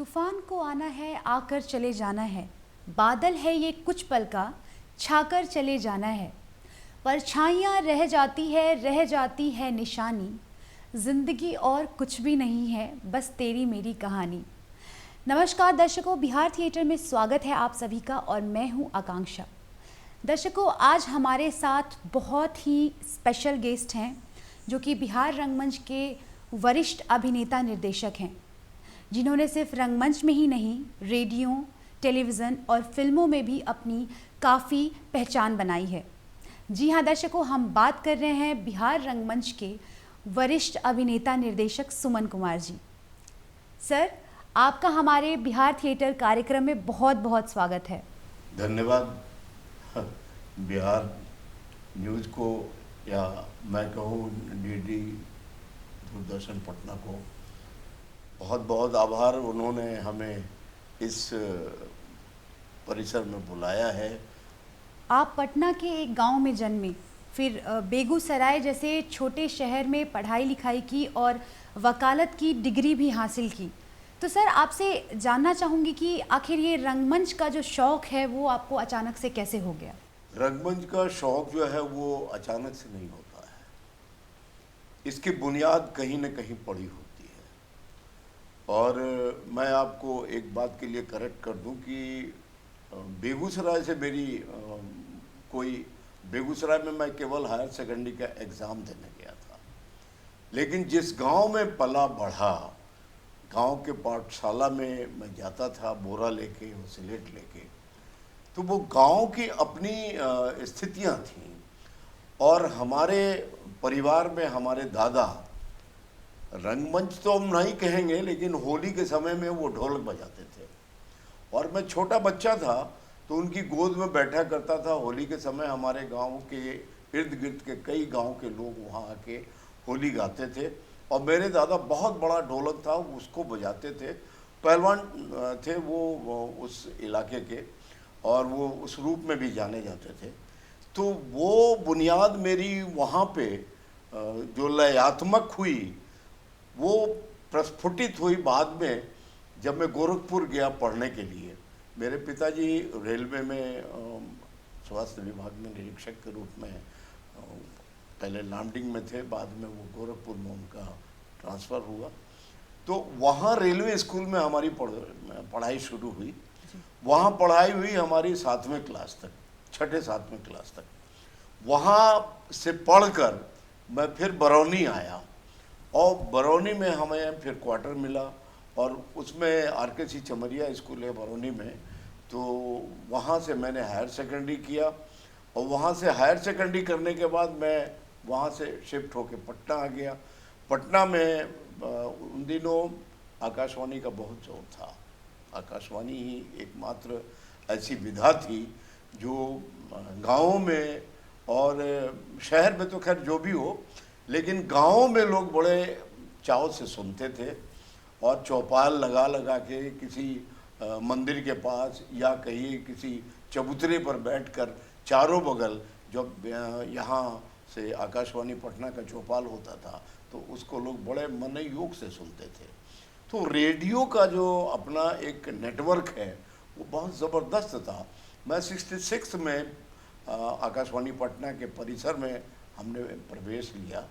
तूफान को आना है आकर चले जाना है, बादल है ये कुछ पल का, छाकर चले जाना है। परछाइयाँ रह जाती है निशानी, जिंदगी और कुछ भी नहीं है, बस तेरी मेरी कहानी। नमस्कार दर्शकों, बिहार थिएटर में स्वागत है आप सभी का और मैं हूँ आकांक्षा। दर्शकों, आज हमारे साथ बहुत ही स्पेशल गेस्ट हैं जो कि बिहार रंगमंच के वरिष्ठ अभिनेता निर्देशक हैं, जिन्होंने सिर्फ रंगमंच में ही नहीं, रेडियो, टेलीविज़न और फिल्मों में भी अपनी काफ़ी पहचान बनाई है। जी हाँ दर्शकों, हम बात कर रहे हैं बिहार रंगमंच के वरिष्ठ अभिनेता निर्देशक सुमन कुमार जी। सर, आपका हमारे बिहार थिएटर कार्यक्रम में बहुत बहुत स्वागत है। धन्यवाद। बिहार न्यूज़ को या मैं कहूँ डीडी दूरदर्शन पटना को बहुत बहुत आभार, उन्होंने हमें इस परिसर में बुलाया है। आप पटना के एक गांव में जन्मे, फिर बेगूसराय जैसे छोटे शहर में पढ़ाई लिखाई की और वकालत की डिग्री भी हासिल की। तो सर, आपसे जानना चाहूँगी कि आखिर ये रंगमंच का जो शौक़ है वो आपको अचानक से कैसे हो गया? रंगमंच का शौक़ जो है वो अचानक से नहीं होता है, इसकी बुनियाद कहीं न कहीं पड़ी होती है। और मैं आपको एक बात के लिए करेक्ट कर दूं कि बेगूसराय से मेरी बेगूसराय में मैं केवल हायर सेकेंडरी का एग्ज़ाम देने गया था, लेकिन जिस गांव में पला बढ़ा, गांव के पाठशाला में मैं जाता था बोरा लेके और स्लेट लेके, तो वो गांव की अपनी स्थितियां थीं। और हमारे परिवार में हमारे दादा, रंगमंच तो हम नहीं कहेंगे, लेकिन होली के समय में वो ढोलक बजाते थे और मैं छोटा बच्चा था तो उनकी गोद में बैठा करता था। होली के समय हमारे गांव के इर्द गिर्द के कई गांव के लोग वहाँ आके होली गाते थे और मेरे दादा बहुत बड़ा ढोलक था, उसको बजाते थे। पहलवान थे वो उस इलाके के, और वो उस रूप में भी जाने जाते थे। तो वो बुनियाद मेरी वहाँ पे जो लयात्मक हुई वो प्रस्फुटित हुई बाद में, जब मैं गोरखपुर गया पढ़ने के लिए। मेरे पिताजी रेलवे में स्वास्थ्य विभाग में निरीक्षक के रूप में पहले लामडिंग में थे, बाद में वो गोरखपुर में उनका ट्रांसफ़र हुआ। तो वहाँ रेलवे स्कूल में हमारी पढ़ाई शुरू हुई। वहाँ पढ़ाई हुई हमारी 7वें क्लास तक, 6-7वें क्लास तक। वहाँ से पढ़कर मैं फिर बरौनी आया और बरौनी में हमें फिर क्वार्टर मिला और उसमें RKC चमरिया स्कूल है बरौनी में, तो वहाँ से मैंने हायर सेकेंडरी किया। और वहाँ से हायर सेकेंडरी करने के बाद मैं वहाँ से शिफ्ट होकर पटना आ गया। पटना में उन दिनों आकाशवाणी का बहुत जोर था। आकाशवाणी ही एकमात्र ऐसी विधा थी जो गाँवों में और शहर में तो खैर जो भी हो, लेकिन गाँवों में लोग बड़े चाव से सुनते थे। और चौपाल लगा लगा के किसी मंदिर के पास या कहीं किसी चबूतरे पर बैठकर चारों बगल, जब यहाँ से आकाशवाणी पटना का चौपाल होता था तो उसको लोग बड़े मन योग से सुनते थे। तो रेडियो का जो अपना एक नेटवर्क है वो बहुत ज़बरदस्त था। मैं 66 में आकाशवाणी पटना के परिसर में हमने प्रवेश लिया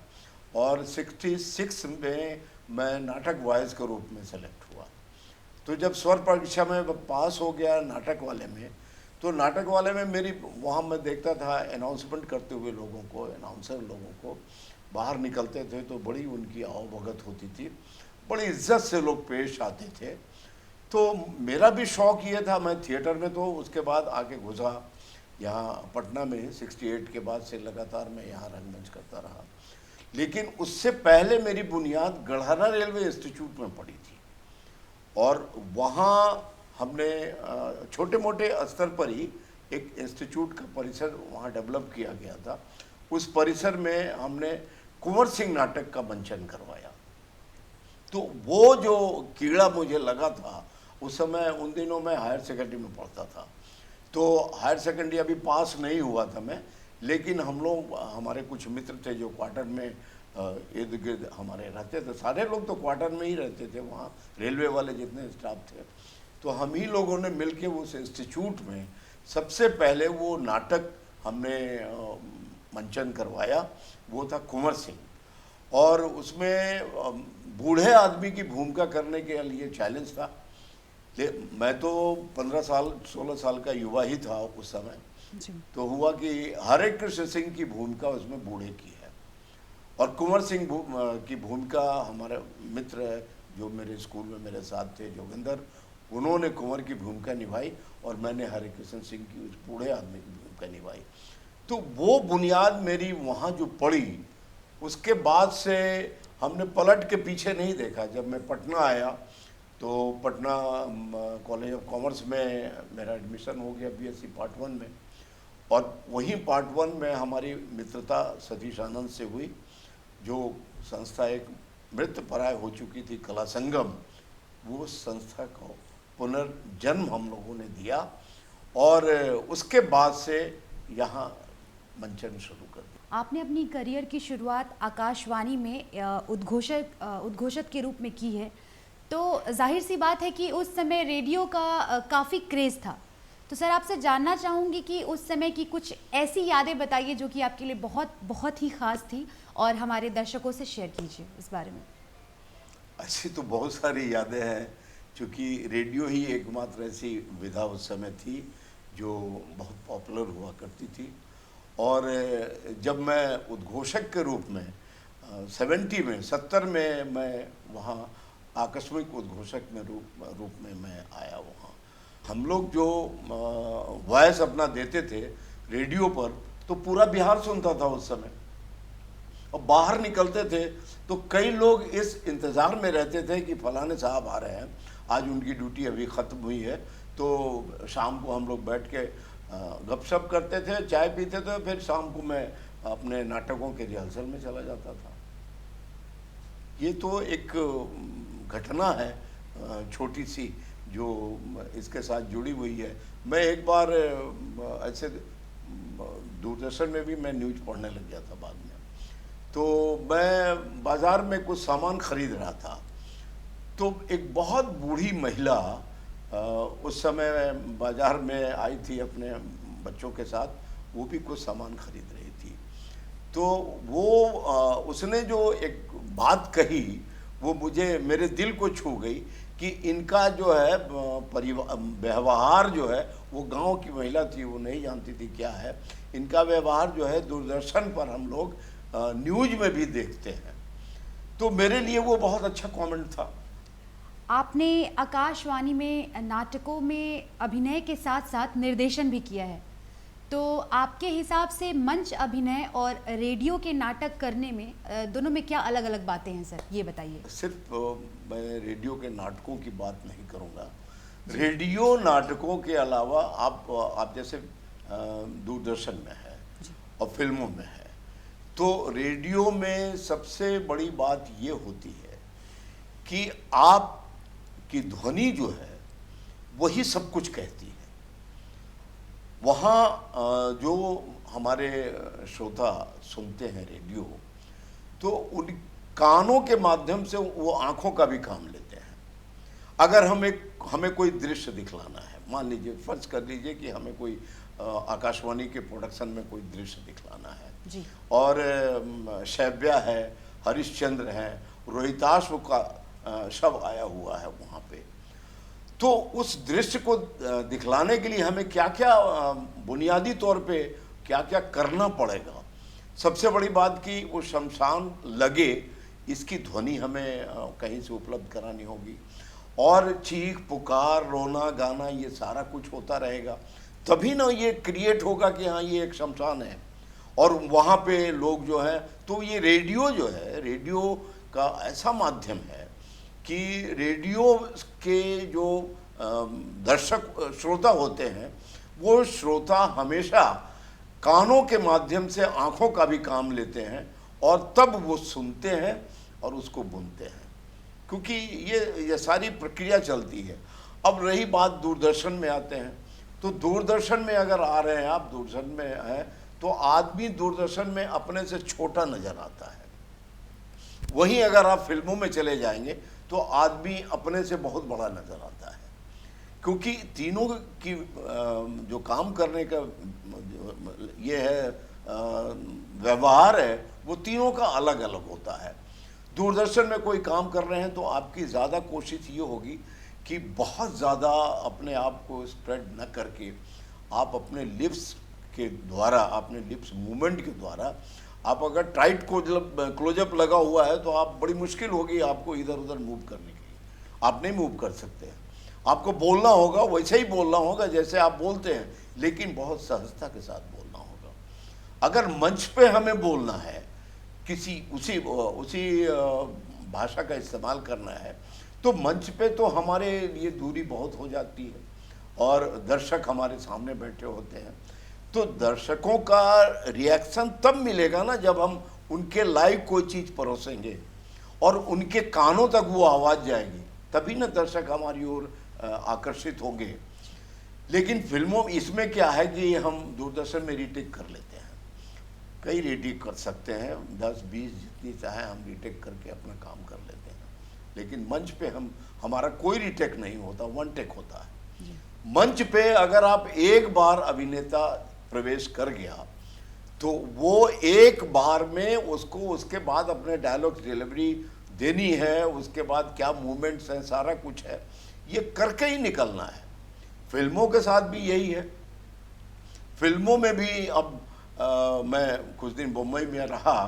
और 66 में मैं नाटक वॉइस के रूप में सेलेक्ट हुआ। तो जब स्वर परीक्षा में पास हो गया नाटक वाले में, तो नाटक वाले में मेरी वहाँ मैं देखता था अनाउंसमेंट करते हुए लोगों को, अनाउंसर लोगों को बाहर निकलते थे तो बड़ी उनकी आवभगत होती थी, बड़ी इज्जत से लोग पेश आते थे। तो मेरा भी शौक़ ये था, मैं थिएटर में तो उसके बाद आके घुसा यहाँ पटना में। 68 के बाद से लगातार मैं यहाँ रंगमंच करता रहा, लेकिन उससे पहले मेरी बुनियाद गढ़ाना रेलवे इंस्टीट्यूट में पड़ी थी और वहाँ हमने छोटे मोटे स्तर पर ही एक इंस्टीट्यूट का परिसर वहाँ डेवलप किया गया था। उस परिसर में हमने कुंवर सिंह नाटक का मंचन करवाया। तो वो जो कीड़ा मुझे लगा था उस समय, उन दिनों मैं हायर सेकेंडरी में पढ़ता था, तो हायर सेकेंडरी अभी पास नहीं हुआ था मैं, लेकिन हम लोग, हमारे कुछ मित्र थे जो क्वार्टर में इर्द गिर्द हमारे रहते थे। सारे लोग तो क्वार्टर में ही रहते थे, वहाँ रेलवे वाले जितने स्टाफ थे। तो हम ही लोगों ने मिलके उस इंस्टीट्यूट में सबसे पहले वो नाटक हमने मंचन करवाया। वो था कुंवर सिंह, और उसमें बूढ़े आदमी की भूमिका करने के लिए चैलेंज था। मैं तो 15 साल 16 साल का युवा ही था उस समय। तो हुआ कि हरे कृष्ण सिंह की भूमिका उसमें बूढ़े की है, और कुंवर सिंह की भूमिका हमारे मित्र है जो मेरे स्कूल में मेरे साथ थे, जोगिंदर, उन्होंने कुंवर की भूमिका निभाई और मैंने हरे कृष्ण सिंह की उस बूढ़े आदमी की भूमिका निभाई। तो वो बुनियाद मेरी वहाँ जो पड़ी, उसके बाद से हमने पलट के पीछे नहीं देखा। जब मैं पटना आया तो पटना कॉलेज ऑफ कॉमर्स में मेरा एडमिशन हो गया बीएससी पार्ट 1 में, और वहीं पार्ट 1 में हमारी मित्रता सतीश आनंद से हुई, जो संस्था एक मृतप्राय हो चुकी थी, कला संगम। वो संस्था को पुनर्जन्म हम लोगों ने दिया, और उसके बाद से यहाँ मंचन शुरू कर दिया। आपने अपनी करियर की शुरुआत आकाशवाणी में उद्घोषक के रूप में की है, तो जाहिर सी बात है कि उस समय रेडियो का काफ़ी क्रेज़ था। तो सर, आपसे जानना चाहूँगी कि उस समय की कुछ ऐसी यादें बताइए जो कि आपके लिए बहुत बहुत ही ख़ास थी, और हमारे दर्शकों से शेयर कीजिए इस बारे में। ऐसी तो बहुत सारी यादें हैं, क्योंकि रेडियो ही एकमात्र ऐसी विधा उस समय थी जो बहुत पॉपुलर हुआ करती थी। और जब मैं उद्घोषक के रूप में 70 में मैं वहाँ आकस्मिक उद्घोषक में रूप में मैं आया। वहाँ हम लोग जो वॉइस अपना देते थे रेडियो पर, तो पूरा बिहार सुनता था उस समय, और बाहर निकलते थे तो कई लोग इस इंतज़ार में रहते थे कि फलाने साहब आ रहे हैं, आज उनकी ड्यूटी अभी ख़त्म हुई है। तो शाम को हम लोग बैठ के गपशप करते थे, चाय पीते थे, फिर शाम को मैं अपने नाटकों के रिहर्सल में चला जाता था। ये तो एक घटना है छोटी सी जो इसके साथ जुड़ी हुई है। मैं एक बार ऐसे दूरदर्शन में भी मैं न्यूज़ पढ़ने लग गया था बाद में। तो मैं बाज़ार में कुछ सामान खरीद रहा था, तो एक बहुत बूढ़ी महिला उस समय बाज़ार में आई थी अपने बच्चों के साथ, वो भी कुछ सामान खरीद रही थी। तो वो उसने जो एक बात कही वो मुझे, मेरे दिल को छू गई कि इनका जो है व्यवहार जो है, वो गांव की महिला थी, वो नहीं जानती थी क्या है, इनका व्यवहार जो है दूरदर्शन पर हम लोग न्यूज़ में भी देखते हैं। तो मेरे लिए वो बहुत अच्छा कमेंट था। आपने आकाशवाणी में नाटकों में अभिनय के साथ साथ निर्देशन भी किया है, तो आपके हिसाब से मंच अभिनय और रेडियो के नाटक करने में दोनों में क्या अलग अलग बातें हैं सर, ये बताइए। सिर्फ मैं रेडियो के नाटकों की बात नहीं करूँगा। रेडियो नाटकों के अलावा आप जैसे दूरदर्शन में है और फिल्मों में है, तो रेडियो में सबसे बड़ी बात ये होती है कि आप की ध्वनि जो है वही सब कुछ कहती है। वहाँ जो हमारे श्रोता सुनते हैं रेडियो, तो उन कानों के माध्यम से वो आँखों का भी काम लेते हैं। अगर हमें कोई दृश्य दिखलाना है, मान लीजिए, फर्ज कर लीजिए कि हमें कोई आकाशवाणी के प्रोडक्शन में कोई दृश्य दिखलाना है जी। और शैव्या है, हरिश्चंद्र है, रोहिताश्व का शव आया हुआ है वहाँ पे, तो उस दृश्य को दिखलाने के लिए हमें क्या क्या बुनियादी तौर पे क्या क्या करना पड़ेगा। सबसे बड़ी बात कि वो शमशान लगे, इसकी ध्वनि हमें कहीं से उपलब्ध करानी होगी, और चीख पुकार रोना गाना ये सारा कुछ होता रहेगा, तभी ना ये क्रिएट होगा कि हाँ ये एक शमशान है और वहाँ पे लोग जो हैं। तो ये रेडियो जो है, रेडियो का ऐसा माध्यम है कि रेडियो के जो दर्शक श्रोता होते हैं, वो श्रोता हमेशा कानों के माध्यम से आँखों का भी काम लेते हैं, और तब वो सुनते हैं और उसको बुनते हैं, क्योंकि ये सारी प्रक्रिया चलती है। अब रही बात दूरदर्शन में आते हैं, तो दूरदर्शन में अगर आ रहे हैं आप, दूरदर्शन में हैं, तो आदमी दूरदर्शन में अपने से छोटा नज़र आता है। वहीं अगर आप फिल्मों में चले जाएंगे तो आदमी अपने से बहुत बड़ा नजर आता है, क्योंकि तीनों की जो काम करने का ये है व्यवहार है, वो तीनों का अलग अलग होता है। दूरदर्शन में कोई काम कर रहे हैं तो आपकी ज़्यादा कोशिश ये होगी कि बहुत ज़्यादा अपने आप को स्प्रेड न करके आप अपने लिप्स के द्वारा, अपने लिप्स मूवमेंट के द्वारा, आप अगर टाइट क्लोजअप लगा हुआ है तो आप बड़ी मुश्किल होगी आपको इधर उधर मूव करने के लिए, आप नहीं मूव कर सकते हैं। आपको बोलना होगा वैसे ही बोलना होगा जैसे आप बोलते हैं, लेकिन बहुत सहजता के साथ बोलना होगा। अगर मंच पे हमें बोलना है, किसी उसी भाषा का इस्तेमाल करना है, तो मंच पे तो हमारे लिए दूरी बहुत हो जाती है और दर्शक हमारे सामने बैठे होते हैं, तो दर्शकों का रिएक्शन तब मिलेगा ना जब हम उनके लाइव कोई चीज़ परोसेंगे और उनके कानों तक वो आवाज़ जाएगी, तभी ना दर्शक हमारी ओर आकर्षित होंगे। लेकिन फिल्मों इसमें क्या है कि हम दूरदर्शन में रीटेक कर लेते हैं, कई रीटेक कर सकते हैं, 10-20 जितनी चाहे हम रीटेक करके अपना काम कर लेते हैं। लेकिन मंच पे हमारा कोई रीटेक नहीं होता, वन टेक होता है। मंच पे अगर आप एक बार अभिनेता प्रवेश कर गया तो वो एक बार में उसको उसके बाद अपने डायलॉग डिलीवरी देनी है, उसके बाद क्या मूवमेंट्स हैं, सारा कुछ है, ये करके ही निकलना है। फिल्मों के साथ भी यही है। फिल्मों में भी अब मैं कुछ दिन मुंबई में रहा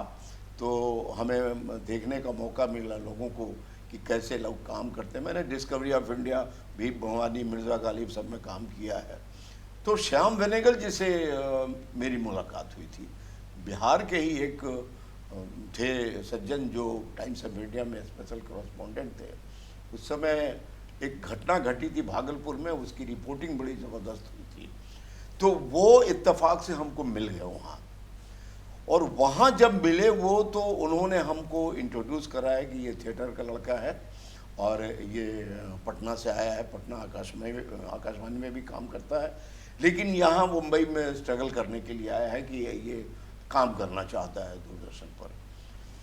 तो हमें देखने का मौका मिला लोगों को कि कैसे लोग काम करते हैं। मैंने डिस्कवरी ऑफ इंडिया, भीख भवानी, मिर्ज़ा गालिब सब में काम किया है। तो श्याम बेनेगल जी से मेरी मुलाकात हुई थी। बिहार के ही एक थे सज्जन जो टाइम्स ऑफ इंडिया में स्पेशल कॉरेस्पॉन्डेंट थे। उस समय एक घटना घटी थी भागलपुर में, उसकी रिपोर्टिंग बड़ी ज़बरदस्त हुई थी, तो वो इत्तेफाक से हमको मिल गए वहाँ। और वहाँ जब मिले वो, तो उन्होंने हमको इंट्रोड्यूस कराया कि ये थिएटर का लड़का है और ये पटना से आया है, पटना आकाशवाणी में भी काम करता है, लेकिन यहाँ मुंबई में स्ट्रगल करने के लिए आया है कि ये काम करना चाहता है दूरदर्शन पर।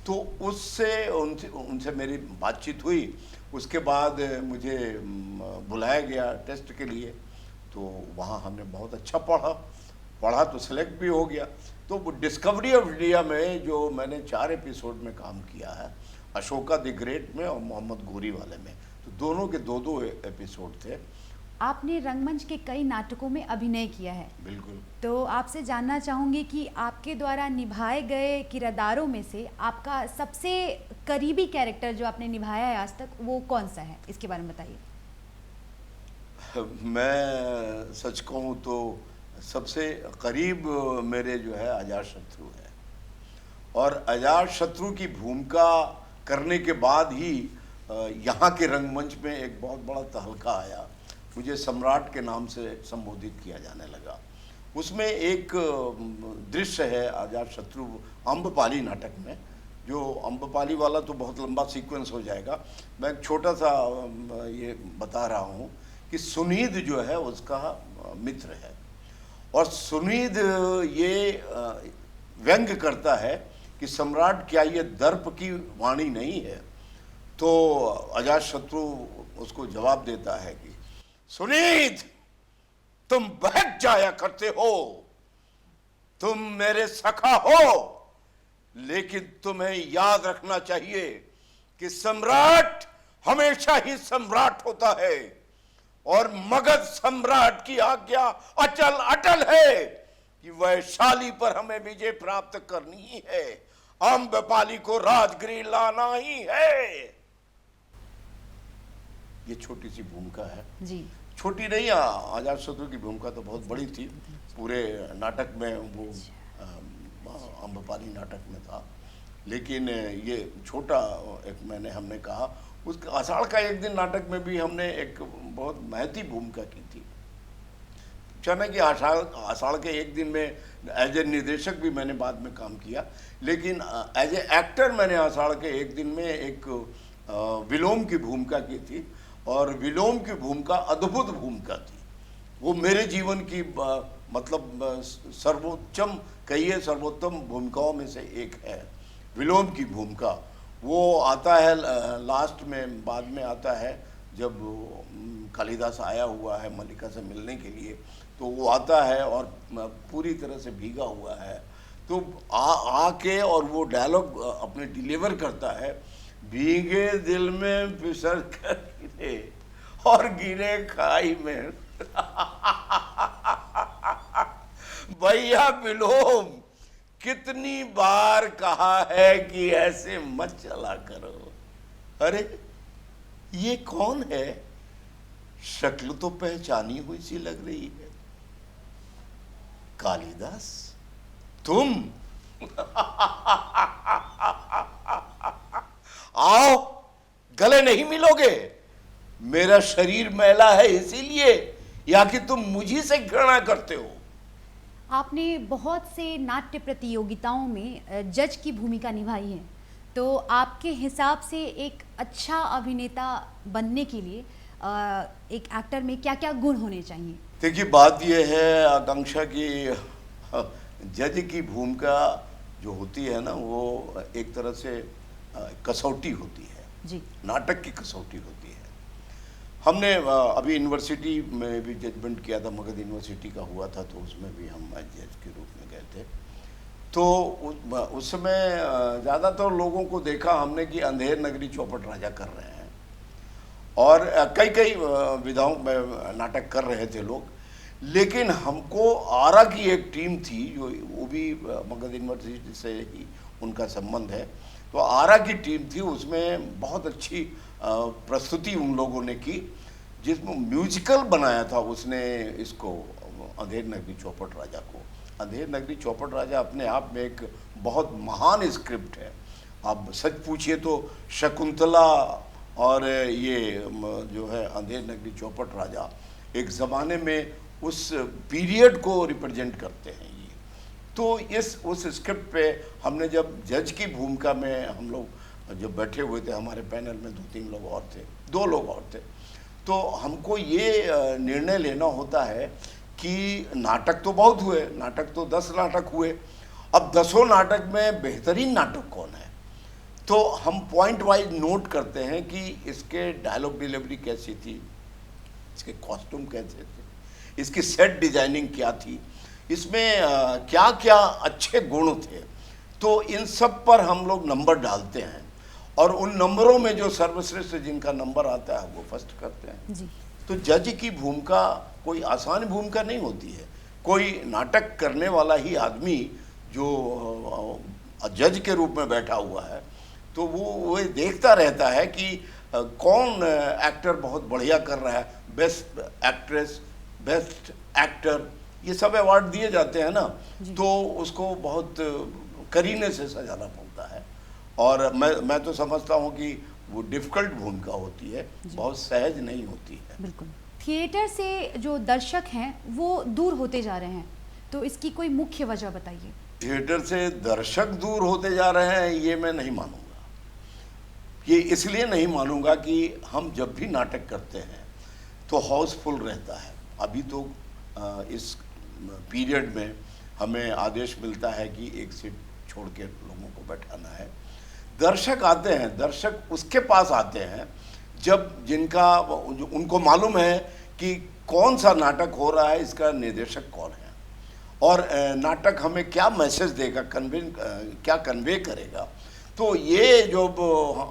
तो उससे उनसे मेरी बातचीत हुई। उसके बाद मुझे बुलाया गया टेस्ट के लिए, तो वहाँ हमने बहुत अच्छा पढ़ा तो सिलेक्ट भी हो गया। तो वो डिस्कवरी ऑफ इंडिया में जो मैंने 4 एपिसोड में काम किया है, अशोका द ग्रेट में और मोहम्मद गोरी वाले में, तो दोनों के 2-2 एपिसोड थे। आपने रंगमंच के कई नाटकों में अभिनय किया है। बिल्कुल। तो आपसे जानना चाहूँगी कि आपके द्वारा निभाए गए किरदारों में से आपका सबसे करीबी कैरेक्टर जो आपने निभाया है आज तक, वो कौन सा है, इसके बारे में बताइए। मैं सच कहूँ तो सबसे करीब मेरे जो है अजातशत्रु है, और अजातशत्रु की भूमिका करने के बाद ही यहाँ के रंगमंच में एक बहुत बड़ा तहलका आया। मुझे सम्राट के नाम से संबोधित किया जाने लगा। उसमें एक दृश्य है अजातशत्रु अम्बपाली नाटक में, जो अम्बपाली वाला तो बहुत लंबा सीक्वेंस हो जाएगा, मैं एक छोटा सा ये बता रहा हूँ कि सुनीद जो है उसका मित्र है, और सुनीद ये व्यंग करता है कि सम्राट क्या ये दर्प की वाणी नहीं है। तो अजातशत्रु उसको जवाब देता है कि सुनीद, तुम बहक जाया करते हो, तुम मेरे सखा हो, लेकिन तुम्हें याद रखना चाहिए कि सम्राट हमेशा ही सम्राट होता है, और मगध सम्राट की आज्ञा अचल अटल है कि वैशाली पर हमें विजय प्राप्त करनी ही है, अम्बपाली को राजगृह लाना ही है। ये छोटी सी भूमिका है जी। छोटी नहीं, अजातशत्रु की भूमिका तो बहुत बड़ी थी, पूरे नाटक में वो अम्बपाली नाटक में था, लेकिन ये छोटा एक हमने कहा। उस आषाढ़ का एक दिन नाटक में भी हमने एक बहुत महती भूमिका की थी। चना कि आषाढ़ के एक दिन में एज ए निर्देशक भी मैंने बाद में काम किया, लेकिन एज ए एक्टर मैंने आषाढ़ के एक दिन में एक विलोम की भूमिका की थी, और विलोम की भूमिका अद्भुत भूमिका थी। वो मेरे जीवन की मतलब सर्वोत्तम भूमिकाओं में से एक है विलोम की भूमिका। वो आता है लास्ट में, बाद में आता है जब कालिदास आया हुआ है मल्लिका से मिलने के लिए, तो वो आता है और पूरी तरह से भीगा हुआ है, तो आके और वो डायलॉग अपने डिलीवर करता है, भीगे दिल में फिसल कर गिरे और गिरे खाई में। भैया विलोम, कितनी बार कहा है कि ऐसे मत चला करो। अरे ये कौन है? शक्ल तो पहचानी हुई सी लग रही है। कालिदास तुम? आओ, गले नहीं मिलोगे? मेरा शरीर मैला है इसीलिए, या कि तुम मुझी से घृणा करते हो? आपने बहुत से नाट्य प्रतियोगिताओं में जज की भूमिका निभाई है, तो आपके हिसाब से एक अच्छा अभिनेता बनने के लिए एक एक्टर में क्या क्या गुण होने चाहिए? देखिए, बात यह है आकांक्षा की, जज की भूमिका जो होती है ना, वो एक तरह से कसौटी होती है जी। नाटक की कसौटी होती है। हमने अभी यूनिवर्सिटी में भी जजमेंट किया था, मगध यूनिवर्सिटी का हुआ था, तो उसमें भी हम जज के रूप में गए थे। तो उस समय ज़्यादातर लोगों को देखा हमने कि अंधेर नगरी चौपट राजा कर रहे हैं, और कई कई विधाओं में नाटक कर रहे थे लोग। लेकिन हमको आरा की एक टीम थी, जो वो भी मगध यूनिवर्सिटी से ही उनका संबंध है, तो आरा की टीम थी, उसमें बहुत अच्छी प्रस्तुति उन लोगों ने की, जिसमें म्यूजिकल बनाया था उसने इसको, अंधेर नगरी चौपट राजा को। अंधेर नगरी चौपट राजा अपने आप में एक बहुत महान स्क्रिप्ट है। आप सच पूछिए तो शकुंतला और ये जो है अंधेर नगरी चौपट राजा एक ज़माने में उस पीरियड को रिप्रेजेंट करते हैं ये। तो उस स्क्रिप्ट पे हमने जब जज की भूमिका में हम लोग जब बैठे हुए थे, हमारे पैनल में 2-3 लोग और थे, 2 लोग और थे, तो हमको ये निर्णय लेना होता है कि नाटक तो बहुत हुए, नाटक तो 10 नाटक हुए, अब 10 नाटक में बेहतरीन नाटक कौन है? तो हम पॉइंट वाइज नोट करते हैं कि इसके डायलॉग डिलीवरी कैसी थी, इसके कॉस्ट्यूम कैसे थे, इसकी सेट डिजाइनिंग क्या थी, इसमें क्या क्या अच्छे गुण थे। तो इन सब पर हम लोग नंबर डालते हैं, और उन नंबरों में जो सर्वश्रेष्ठ जिनका नंबर आता है वो फर्स्ट करते हैं जी। तो जज की भूमिका कोई आसान भूमिका नहीं होती है। कोई नाटक करने वाला ही आदमी जो जज के रूप में बैठा हुआ है, तो वो देखता रहता है कि कौन एक्टर बहुत बढ़िया कर रहा है, बेस्ट एक्ट्रेस, बेस्ट एक्टर, ये सब अवार्ड दिए जाते हैं ना, तो उसको बहुत करीने से सजाना पड़ता है। और मैं तो समझता हूँ कि वो डिफ़िकल्ट भूमिका होती है, बहुत सहज नहीं होती है। बिल्कुल। थिएटर से जो दर्शक हैं वो दूर होते जा रहे हैं, तो इसकी कोई मुख्य वजह बताइए। थिएटर से दर्शक दूर होते जा रहे हैं, ये मैं नहीं मानूंगा। ये इसलिए नहीं मानूंगा कि हम जब भी नाटक करते हैं तो हाउसफुल रहता है। अभी तो इस पीरियड में हमें आदेश मिलता है कि एक सीट छोड़ के लोगों को बैठाना है। दर्शक आते हैं, दर्शक उसके पास आते हैं जब उनको मालूम है कि कौन सा नाटक हो रहा है, इसका निर्देशक कौन है, और नाटक हमें क्या मैसेज देगा, क्या कन्वे करेगा। तो ये जो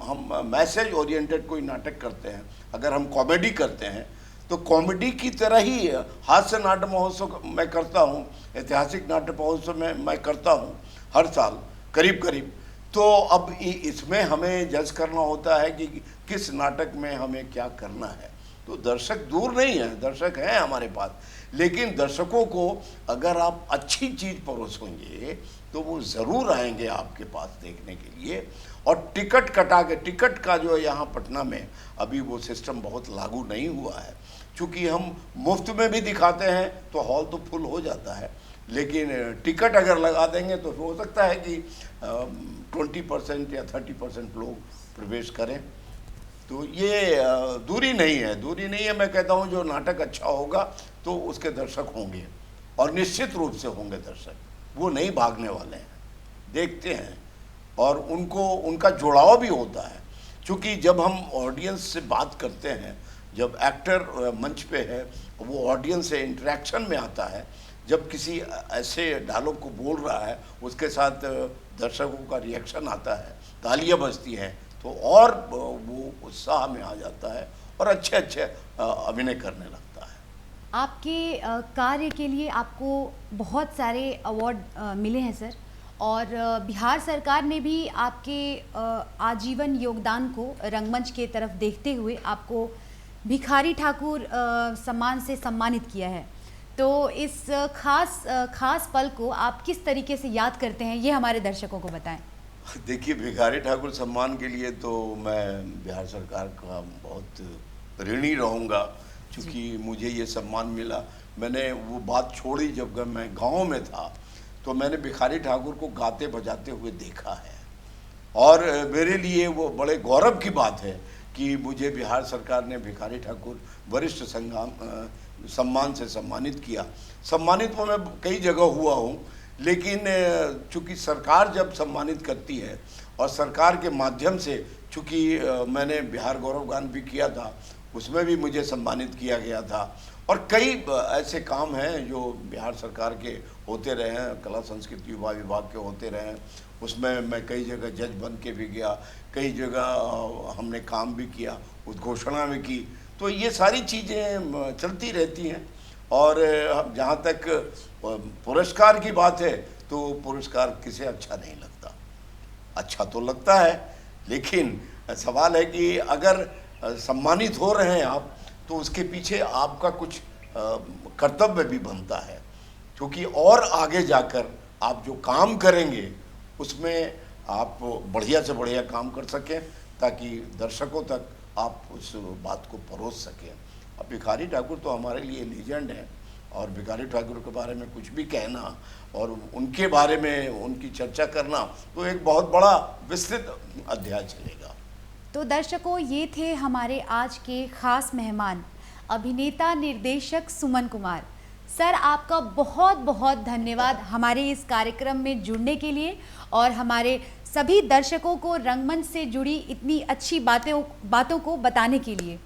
हम मैसेज ओरिएंटेड कोई नाटक करते हैं, अगर हम कॉमेडी करते हैं तो कॉमेडी की तरह ही हास्य नाट्य महोत्सव मैं करता हूँ, ऐतिहासिक नाट्य महोत्सव में मैं करता हूँ हर साल करीब करीब। तो अब इसमें हमें जज करना होता है कि किस नाटक में हमें क्या करना है। तो दर्शक दूर नहीं है, दर्शक हैं हमारे पास, लेकिन दर्शकों को अगर आप अच्छी चीज़ परोसोगे तो वो ज़रूर आएंगे आपके पास देखने के लिए। और टिकट कटा के, टिकट का जो यहाँ पटना में अभी वो सिस्टम बहुत लागू नहीं हुआ है, क्योंकि हम मुफ्त में भी दिखाते हैं तो हॉल तो फुल हो जाता है, लेकिन टिकट अगर लगा देंगे तो हो सकता है कि 20% या 30% लोग प्रवेश करें। तो ये दूरी नहीं है, मैं कहता हूँ जो नाटक अच्छा होगा तो उसके दर्शक होंगे, और निश्चित रूप से होंगे दर्शक, वो नहीं भागने वाले हैं, देखते हैं और उनको उनका जुड़ाव भी होता है। क्योंकि जब हम ऑडियंस से बात करते हैं, जब एक्टर मंच पे है, वो ऑडियंस से इंटरेक्शन में आता है, जब किसी ऐसे डायलॉग को बोल रहा है, उसके साथ दर्शकों का रिएक्शन आता है, तालियां बजती हैं, तो और वो उत्साह में आ जाता है और अच्छे अच्छे अभिनय करने लगता है। आपके कार्य के लिए आपको बहुत सारे अवार्ड मिले हैं सर, और बिहार सरकार ने भी आपके आजीवन योगदान को रंगमंच के तरफ देखते हुए आपको भिखारी ठाकुर सम्मान से सम्मानित किया है। तो इस खास पल को आप किस तरीके से याद करते हैं, ये हमारे दर्शकों को बताएं। देखिए, भिखारी ठाकुर सम्मान के लिए तो मैं बिहार सरकार का बहुत ऋणी रहूँगा, क्योंकि मुझे ये सम्मान मिला। मैंने वो बात छोड़ी, जब मैं गांव में था तो मैंने भिखारी ठाकुर को गाते बजाते हुए देखा है, और मेरे लिए वो बड़े गौरव की बात है कि मुझे बिहार सरकार ने भिखारी ठाकुर वरिष्ठ सम्मान से सम्मानित किया। सम्मानित तो मैं कई जगह हुआ हूँ, लेकिन चूँकि सरकार जब सम्मानित करती है और सरकार के माध्यम से, चूँकि मैंने बिहार गौरव गान भी किया था, उसमें भी मुझे सम्मानित किया गया था, और कई ऐसे काम हैं जो बिहार सरकार के होते रहे हैं, कला संस्कृति युवा विभाग के होते रहे हैं, उसमें मैं कई जगह जज बन के भी गया, कई जगह हमने काम भी किया, उद्घोषणा भी की। तो ये सारी चीज़ें चलती रहती हैं। और जहाँ तक पुरस्कार की बात है, तो पुरस्कार किसे अच्छा नहीं लगता, अच्छा तो लगता है, लेकिन सवाल है कि अगर सम्मानित हो रहे हैं आप, तो उसके पीछे आपका कुछ कर्तव्य भी बनता है, क्योंकि और आगे जाकर आप जो काम करेंगे उसमें आप बढ़िया से बढ़िया काम कर सकें, ताकि दर्शकों तक आप उस बात को परोस सकें। अब भिखारी ठाकुर तो हमारे लिए लीजेंड है, और भिखारी ठाकुर के बारे में कुछ भी कहना और उनके बारे में उनकी चर्चा करना तो एक बहुत बड़ा विस्तृत अध्याय चलेगा। तो दर्शकों, ये थे हमारे आज के खास मेहमान, अभिनेता निर्देशक सुमन कुमार। सर, आपका बहुत बहुत धन्यवाद हमारे इस कार्यक्रम में जुड़ने के लिए और हमारे सभी दर्शकों को रंगमंच से जुड़ी इतनी अच्छी बातों को बताने के लिए।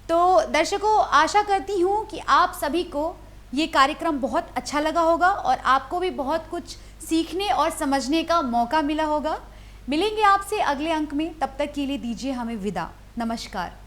तो दर्शकों, आशा करती हूँ कि आप सभी को ये कार्यक्रम बहुत अच्छा लगा होगा और आपको भी बहुत कुछ सीखने और समझने का मौका मिला होगा। मिलेंगे आपसे अगले अंक में, तब तक के लिए दीजिए हमें विदा। नमस्कार।